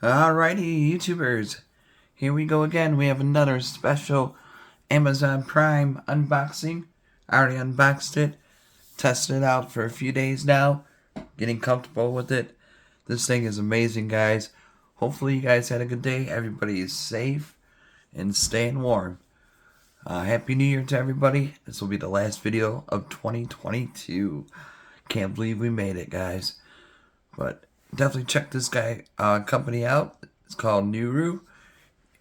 Alrighty, YouTubers, here we go again. We have another special Amazon Prime unboxing. I already unboxed it, tested it out for a few days now, getting comfortable with it. This thing is amazing, guys. Hopefully you guys had a good day. Everybody is safe and staying warm. Happy New Year to everybody. This will be the last video of 2022. Can't believe we made it, guys. But definitely check this company out. It's called Noorio.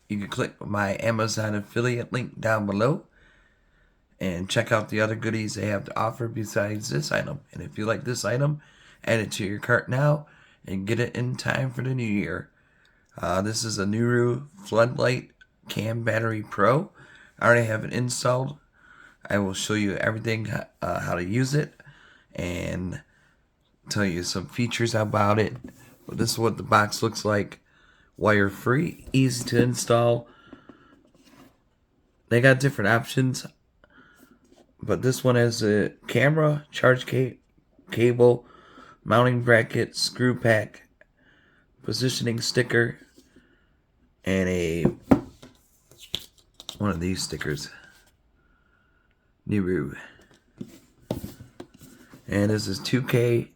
You can click my Amazon affiliate link down below and check out the other goodies they have to offer besides this item. And if you like this item, add it to your cart now and get it in time for the new year. This is a Noorio FloodLight Cam Battery Pro. I already have it installed. I will show you everything, how to use it, and tell you some features about it. But this is what the box looks like. Wire free, easy to install. They got different options, but this one has a camera, charge cable, mounting bracket, screw pack, positioning sticker, and one of these stickers. Noorio. And this is 2K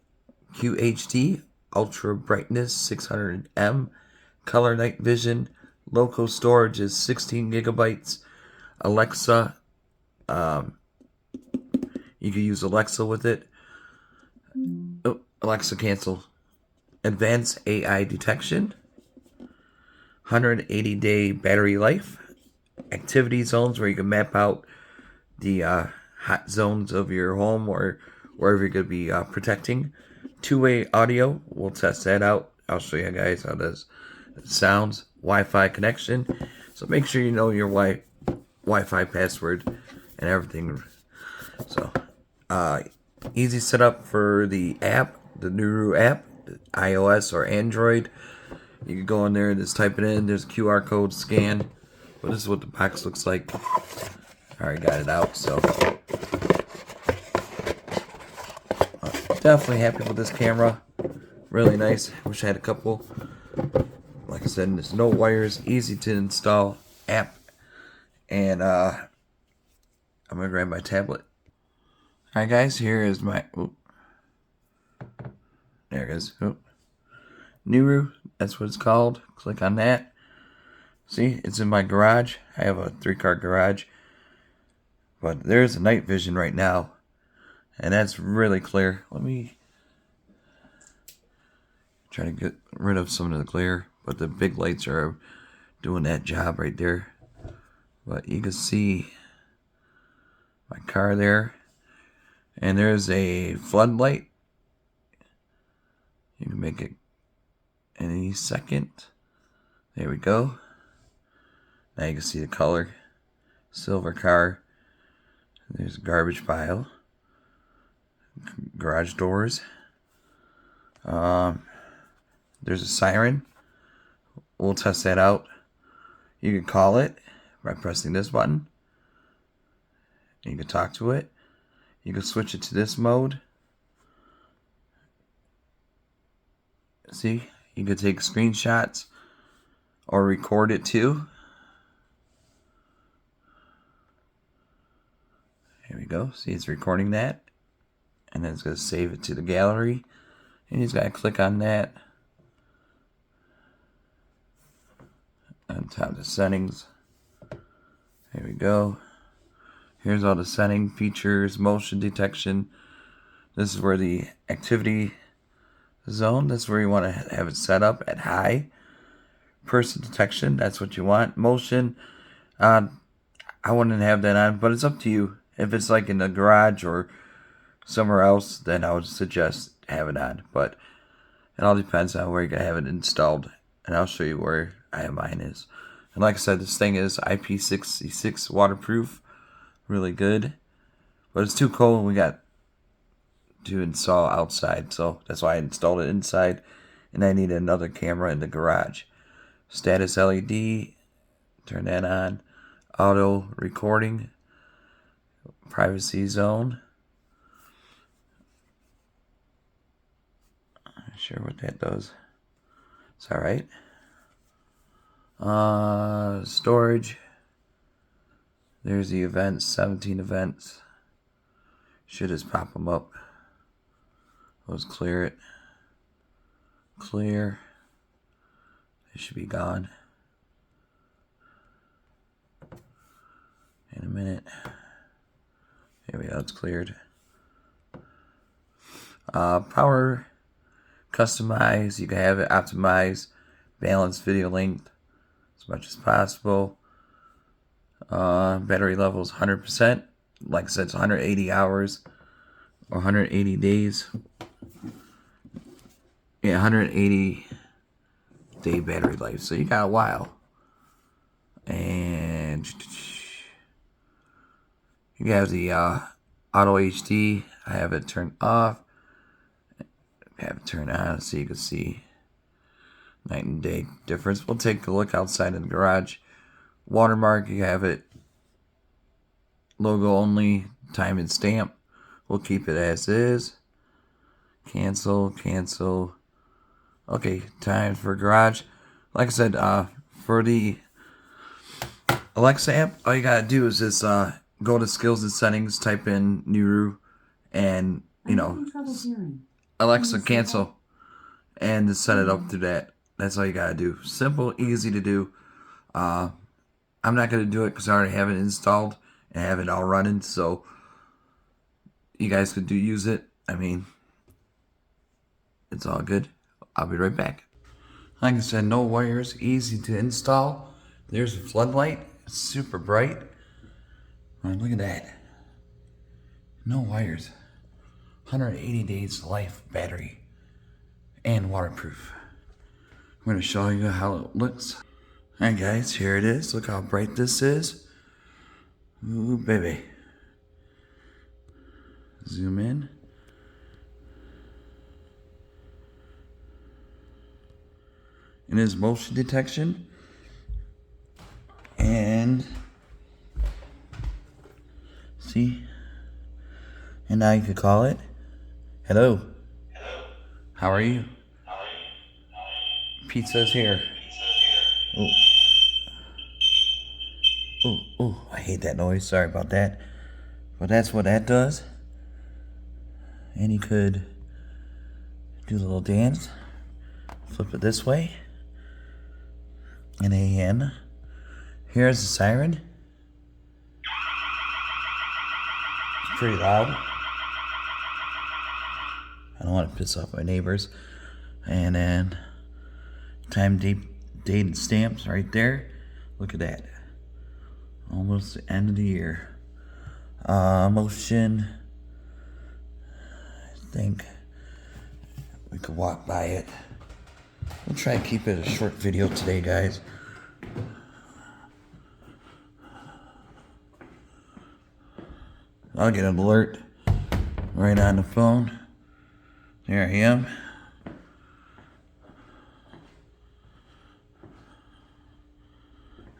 QHD, ultra brightness, 600M, color night vision, local storage is 16 gigabytes, Alexa, you can use Alexa with it. Oh, Alexa cancel. Advanced AI detection, 180-day battery life, activity zones where you can map out the hot zones of your home or wherever you're going to be protecting. Two-way audio, we'll test that out. I'll show you guys how this sounds. Wi-Fi connection, so make sure you know your Wi-Fi password and everything. So easy setup for the app, the Noorio app, iOS or Android. You can go in there and just type it in. There's a QR code scan. But this is what the box looks like. I already got it out, so definitely happy with this camera. Really nice. Wish I had a couple. Like I said, there's no wires, easy to install app. And I'm gonna grab my tablet. Alright guys, here is my there it is. Noorio, that's what it's called. Click on that. See, it's in my garage. I have a 3-car garage. But there's a night vision right now. And that's really clear. Let me try to get rid of some of the glare. But the big lights are doing that job right there. But you can see my car there. And there's a floodlight. You can make it any second. There we go. Now you can see the color. Silver car. There's a garbage pile. Garage doors. There's a siren. We'll test that out. You can call it by pressing this button. You can talk to it. You can switch it to this mode. See, you can take screenshots or record it too. Here we go. See, it's recording that. And then it's going to save it to the gallery. And you just got to click on that. On top of the settings. There we go. Here's all the setting features, motion detection. This is where the activity zone, that's where you want to have it set up at high. Person detection, that's what you want. Motion, I wouldn't have that on, but it's up to you. If it's like in the garage or somewhere else, then I would suggest have it on. But it all depends on where you're going to have it installed. And I'll show you where I have mine is. And like I said, this thing is IP66 waterproof. Really good. But it's too cold. We got to install outside. So that's why I installed it inside. And I need another camera in the garage. Status LED. Turn that on. Auto recording. Privacy zone. Not sure what that does. It's alright. Storage. There's the events, 17 events. Should just pop them up. Let's clear it. Clear. It should be gone. In a minute. Here we go, it's cleared. Power. Customize. You can have it optimize. Balance video length as much as possible. Battery level is 100%. Like I said, it's 180 hours or 180 days. Yeah, 180 day battery life. So you got a while. And you have the auto HD. I have it turned off. I have it turned on so you can see night and day difference. We'll take a look outside in the garage. Watermark, you have it logo only, time and stamp. We'll keep it as is. Cancel, cancel. Okay, time for garage. Like I said, for the Alexa app, all you gotta do is just go to skills and settings, type in Noorio, and Alexa cancel, and just set it up through that. That's all you gotta do. Simple, easy to do. I'm not gonna do it because I already have it installed and have it all running, so you guys could use it. I mean, it's all good. I'll be right back. Like I said, no wires, easy to install. There's a floodlight. It's super bright. Look at that. No wires. 180 days life battery and waterproof. I'm going to show you how it looks. Alright guys, here it is. Look how bright this is. Ooh baby. Zoom in. It is motion detection. And see? And now you could call it. Hello. Hello. How are you? How are you? Pizza's here. Oh. Oh, oh, I hate that noise. Sorry about that. But that's what that does. And you could do a little dance. Flip it this way. And then here's the siren. It's pretty loud. I don't want to piss off my neighbors. And then time, date, and stamps right there. Look at that. Almost the end of the year. Motion. I think we could walk by it. We'll try and keep it a short video today, guys. I'll get an alert right on the phone. There I am.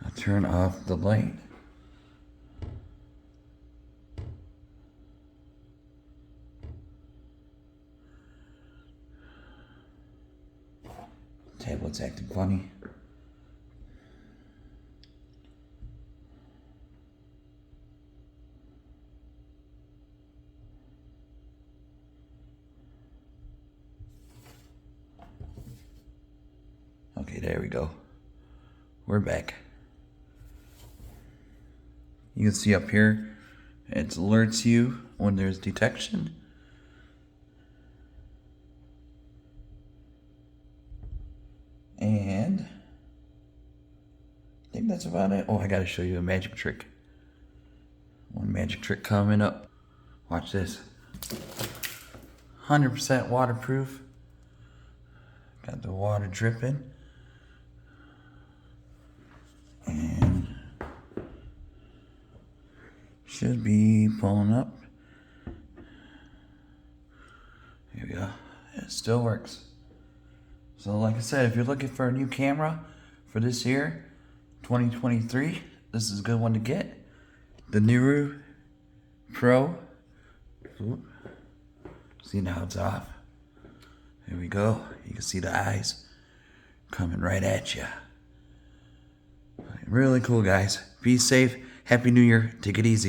I'll turn off the light. Tablet's acting funny. Okay, there we go. We're back. You can see up here, it alerts you when there's detection. And I think that's about it. Oh, I gotta show you a magic trick. One magic trick coming up. Watch this. 100% waterproof. Got the water dripping. And should be pulling up. Here we go. It still works. So like I said, if you're looking for a new camera for this year, 2023, this is a good one to get. The Noorio Pro. Oop. See, now it's off. Here we go. You can see the eyes coming right at you. Really cool, guys. Be safe. Happy New Year. Take it easy.